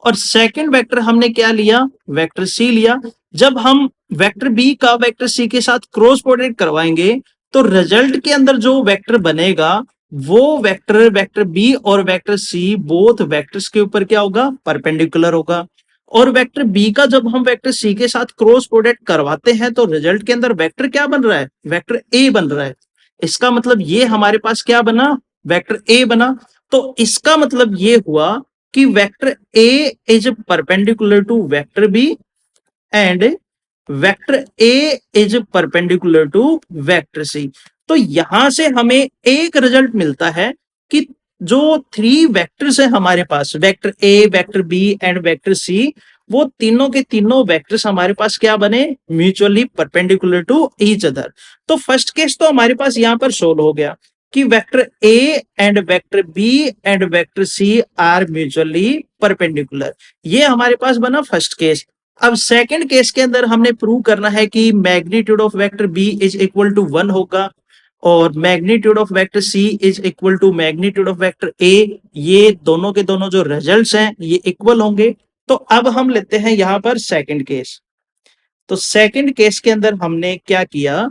और सेकंड वेक्टर हमने क्या लिया, वेक्टर सी लिया। जब हम वेक्टर बी का वेक्टर सी के साथ क्रॉस प्रोडक्ट करवाएंगे तो रिजल्ट के अंदर जो वेक्टर बनेगा वो वेक्टर वेक्टर बी और वेक्टर सी बोथ वेक्टर्स के ऊपर क्या होगा, परपेंडिकुलर होगा। और वेक्टर बी का जब हम वेक्टर सी के साथ क्रॉस प्रोडक्ट करवाते हैं तो रिजल्ट के अंदर वेक्टर क्या बन रहा है, वेक्टर ए बन रहा है। इसका मतलब ये हमारे पास क्या बना, वेक्टर ए बना। तो इसका मतलब ये हुआ कि vector A is perpendicular to vector B and vector A is perpendicular to vector C. तो यहां से हमें एक रिजल्ट मिलता है कि जो थ्री वेक्टर्स है हमारे पास, vector A, vector B and vector C, वो तीनों के तीनों वेक्टर्स हमारे पास क्या बने, mutually perpendicular to each other. तो फर्स्ट केस तो हमारे पास यहां पर सोल्व हो गया कि vector A and vector B and vector C are mutually perpendicular. ये हमारे पास बना फर्स्ट केस। अब सेकंड केस के अंदर हमने प्रूव करना है कि magnitude of vector B is equal to 1 होगा और magnitude of vector C is equal to magnitude of vector A. ये दोनों के दोनों जो रिजल्ट्स हैं ये इक्वल होंगे। तो अब हम लेते हैं यहां पर सेकंड केस। तो सेकंड केस के अंदर हमने क्या किया,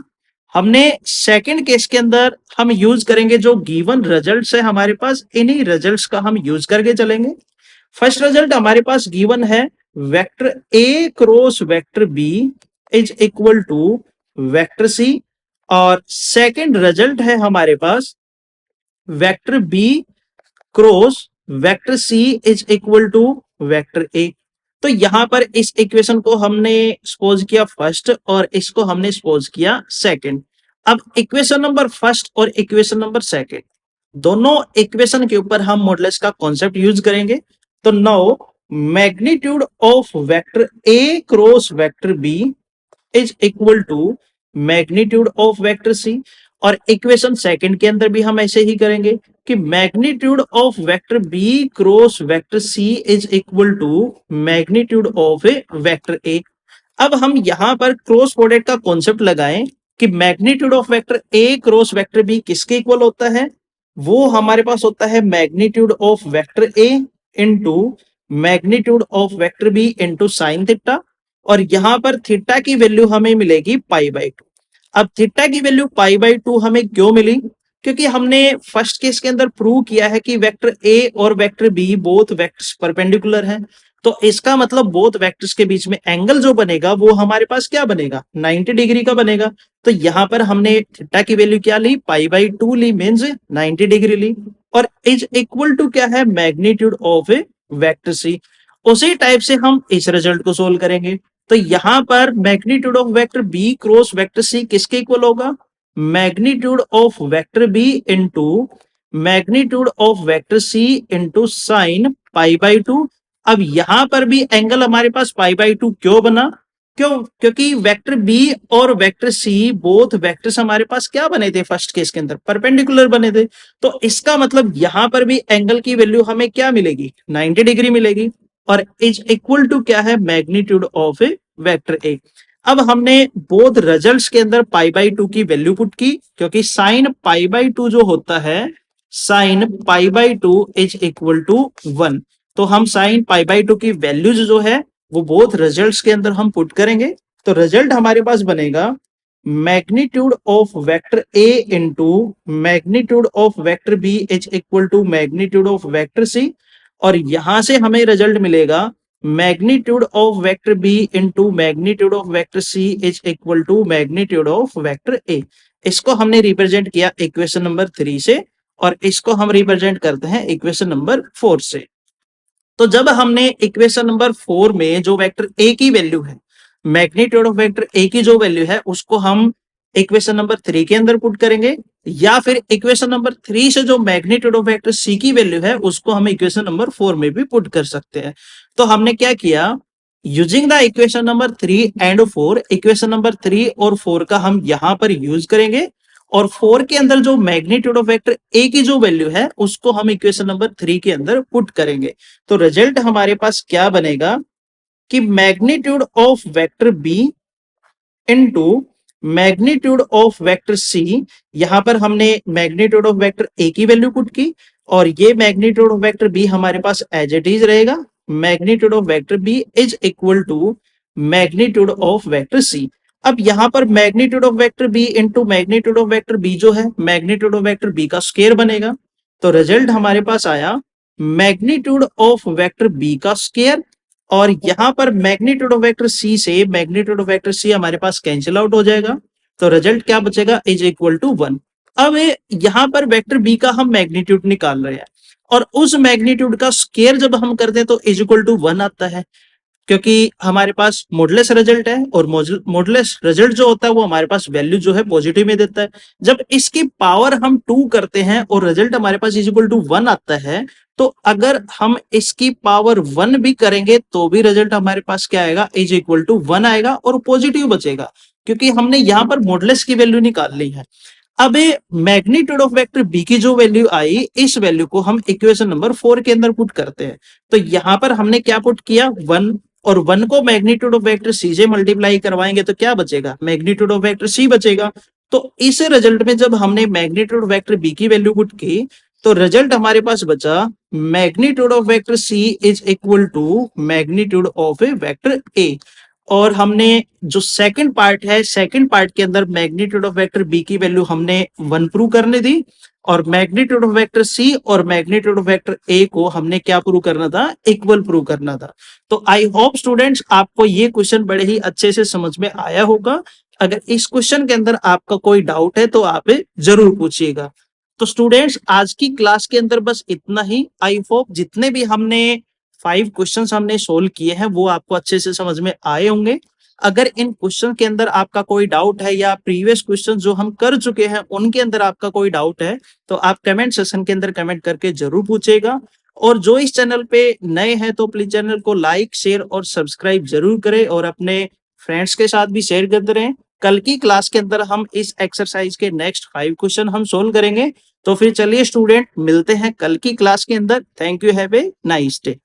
हमने सेकंड केस के अंदर हम यूज करेंगे जो गिवन रिजल्ट्स है हमारे पास, इन्हीं रिजल्ट्स का हम यूज करके चलेंगे। फर्स्ट रिजल्ट हमारे पास गिवन है vector A cross vector B is equal to vector C और सेकंड रिजल्ट है हमारे पास vector B cross vector C is equal to vector A. तो यहां पर इस इक्वेशन को हमने सपोज किया फर्स्ट और इसको हमने सपोज किया सेकंड। अब इक्वेशन नंबर फर्स्ट और इक्वेशन नंबर सेकंड दोनों इक्वेशन के ऊपर हम मॉडुलस का कॉन्सेप्ट यूज करेंगे। तो now magnitude of vector A cross vector B is equal to magnitude of vector C. और इक्वेशन सेकंड के अंदर भी हम ऐसे ही करेंगे कि magnitude of vector B cross vector C is equal to magnitude of A vector A. अब हम यहां पर क्रॉस प्रोडक्ट का कॉन्सेप्ट लगाएं कि magnitude of vector A cross vector B किसके इक्वल होता है, वो हमारे पास होता है magnitude of vector A into magnitude of vector B into sine theta. और यहां पर थीटा की वैल्यू हमें मिलेगी पाई बाई 2। अब थीटा की वैल्यू पाई बाई 2 हमें क्यों मिली, क्योंकि हमने फर्स्ट केस के अंदर प्रूव किया है कि वेक्टर ए और vector B both vectors perpendicular हैं। तो इसका मतलब बोथ वेक्टर्स के बीच में एंगल जो बनेगा वो हमारे पास क्या बनेगा, 90 डिग्री का बनेगा। तो यहां पर हमने थीटा की वैल्यू क्या ली, पाई बाई 2 ली, मींस 90 डिग्री ली। और इज इक्वल टू क्या है, magnitude of A vector C. उसी टाइप से हम इस रिजल्ट को सोल्व करेंगे। तो यहां पर magnitude of vector B cross vector C किसके इक्वल होगा, magnitude of vector B into magnitude of vector C into sine pi by 2। अब यहां पर भी एंगल हमारे पास पाई बाई 2 क्यों बना, क्यों, क्योंकि वेक्टर बी और वेक्टर सी बोथ वेक्टर्स हमारे पास क्या बने थे, फर्स्ट केस के अंदर परपेंडिकुलर बने थे। तो इसका मतलब यहां पर भी एंगल की वैल्यू हमें क्या मिलेगी, 90 डिग्री मिलेगी। और इज इक्वल टू क्या है, magnitude of A vector A. अब हमने बोथ रिजल्ट्स के अंदर पाई बाई 2 की वैल्यू पुट की, क्योंकि साइन पाई बाई 2 जो होता है, sine pi by 2 is equal to 1। तो हम साइन पाई बाई 2 की वैल्यूज जो है वो बोथ रिजल्ट्स के अंदर हम पुट करेंगे। तो रिजल्ट हमारे पास बनेगा magnitude of vector A into magnitude of vector B is equal to magnitude of vector C. और यहां से हमें रिजल्ट मिलेगा magnitude of vector B into magnitude of vector C is equal to magnitude of vector A. इसको हमने रिप्रेजेंट किया इक्वेशन नंबर 3 से और इसको हम रिप्रेजेंट करते हैं इक्वेशन नंबर 4 से। तो जब हमने इक्वेशन नंबर 4 में जो वेक्टर ए की वैल्यू है, मैग्नीट्यूड ऑफ वेक्टर ए की जो वैल्यू है उसको हम इक्वेशन नंबर 3 के अंदर पुट करेंगे, या फिर इक्वेशन नंबर 3 से जो मैग्नीट्यूड ऑफ वेक्टर सी की वैल्यू है उसको हम इक्वेशन नंबर 4 में भी पुट कर सकते हैं। तो हमने क्या किया, using the equation number 3 and 4, equation number 3 और 4 का हम यहां पर यूज करेंगे और 4 के अंदर जो मैग्नीट्यूड ऑफ वेक्टर ए की जो वैल्यू है उसको हम इक्वेशन नंबर 3 के अंदर पुट करेंगे। तो रिजल्ट हमारे पास क्या बनेगा कि magnitude of vector B into magnitude of vector C, यहां पर हमने मैग्नीट्यूड ऑफ वेक्टर ए की वैल्यू पुट की और ये मैग्नीट्यूड ऑफ वेक्टर बी हमारे पास एज इट इज रहेगा। Magnitude of vector B is equal to magnitude of vector C. अब यहां पर magnitude of vector B into magnitude of vector B जो है मैग्नीट्यूड ऑफ वेक्टर बी का स्क्वायर बनेगा। तो रिजल्ट हमारे पास आया मैग्नीट्यूड ऑफ वेक्टर बी का स्क्वायर, और यहां पर मैग्नीट्यूड ऑफ वेक्टर सी से मैग्नीट्यूड ऑफ वेक्टर सी हमारे पास कैंसिल आउट हो जाएगा। तो रिजल्ट क्या बचेगा, इज इक्वल टू 1। अब यहां पर वेक्टर बी का हम मैग्नीट्यूड निकाल रहे हैं और उस मैग्नीट्यूड का स्क्वायर जब हम करते हैं तो इज इक्वल टू 1 आता है, क्योंकि हमारे पास मॉडुलस रिजल्ट है और मॉडुलस रिजल्ट जो होता है वो हमारे पास वैल्यू जो है पॉजिटिव में देता है। जब इसकी पावर हम 2 करते हैं और रिजल्ट हमारे पास इज इक्वल टू 1 आता है, तो अगर हम इसकी पावर 1 भी करेंगे तो भी रिजल्ट हमारे पास क्या आएगा, इज इक्वल टू 1 आएगा और पॉजिटिव बचेगा, क्योंकि हमने यहां पर मॉडुलस की वैल्यू निकाल ली है। अब मैग्नीट्यूड ऑफ वेक्टर बी की जो वैल्यू आई, इस वैल्यू को हम इक्वेशन नंबर 4 के अंदर पुट करते हैं। तो यहां पर हमने क्या पुट किया, 1, और 1 को मैग्नीट्यूड ऑफ वेक्टर सी से मल्टीप्लाई करवाएंगे तो क्या बचेगा, मैग्नीट्यूड ऑफ वेक्टर सी बचेगा। तो इस रिजल्ट में जब हमने मैग्नीट्यूड ऑफ वेक्टर बी की वैल्यू पुट की तो रिजल्ट हमारे पास बचा magnitude of vector C is equal to magnitude of A vector A. और हमने जो सेकंड पार्ट है, सेकंड पार्ट के अंदर मैग्नीट्यूड ऑफ वेक्टर बी की वैल्यू हमने 1 प्रूव करने दी और मैग्नीट्यूड ऑफ वेक्टर सी और मैग्नीट्यूड ऑफ वेक्टर ए को हमने क्या प्रूव करना था, इक्वल प्रूव करना था। तो आई होप स्टूडेंट्स आपको ये क्वेश्चन बड़े ही अच्छे से समझ में आया होगा। अगर इस क्वेश्चन के अंदर आपका कोई डाउट है तो आप जरूर पूछिएगा। तो स्टूडेंट्स आज की क्लास के अंदर बस इतना ही। आई होप जितने भी हमने 5 क्वेश्चंस हमने सोल्व किए हैं वो आपको अच्छे से समझ में आए होंगे। अगर इन क्वेश्चन के अंदर आपका कोई डाउट है या प्रीवियस क्वेश्चन जो हम कर चुके हैं उनके अंदर आपका कोई डाउट है तो आप कमेंट सेक्शन के अंदर कमेंट करके जरूर पूछेगा। और जो इस चैनल पे नए हैं तो प्लीज चैनल को लाइक, शेयर और सब्सक्राइब जरूर करें और अपने फ्रेंड्स के साथ भी शेयर करते रहें। कल की क्लास के अंदर हम इस एक्सरसाइज के नेक्स्ट 5 क्वेश्चन हम सोल्व करेंगे। तो फिर चलिए स्टूडेंट मिलते हैं कल की क्लास के अंदर। Thank you, have a nice day.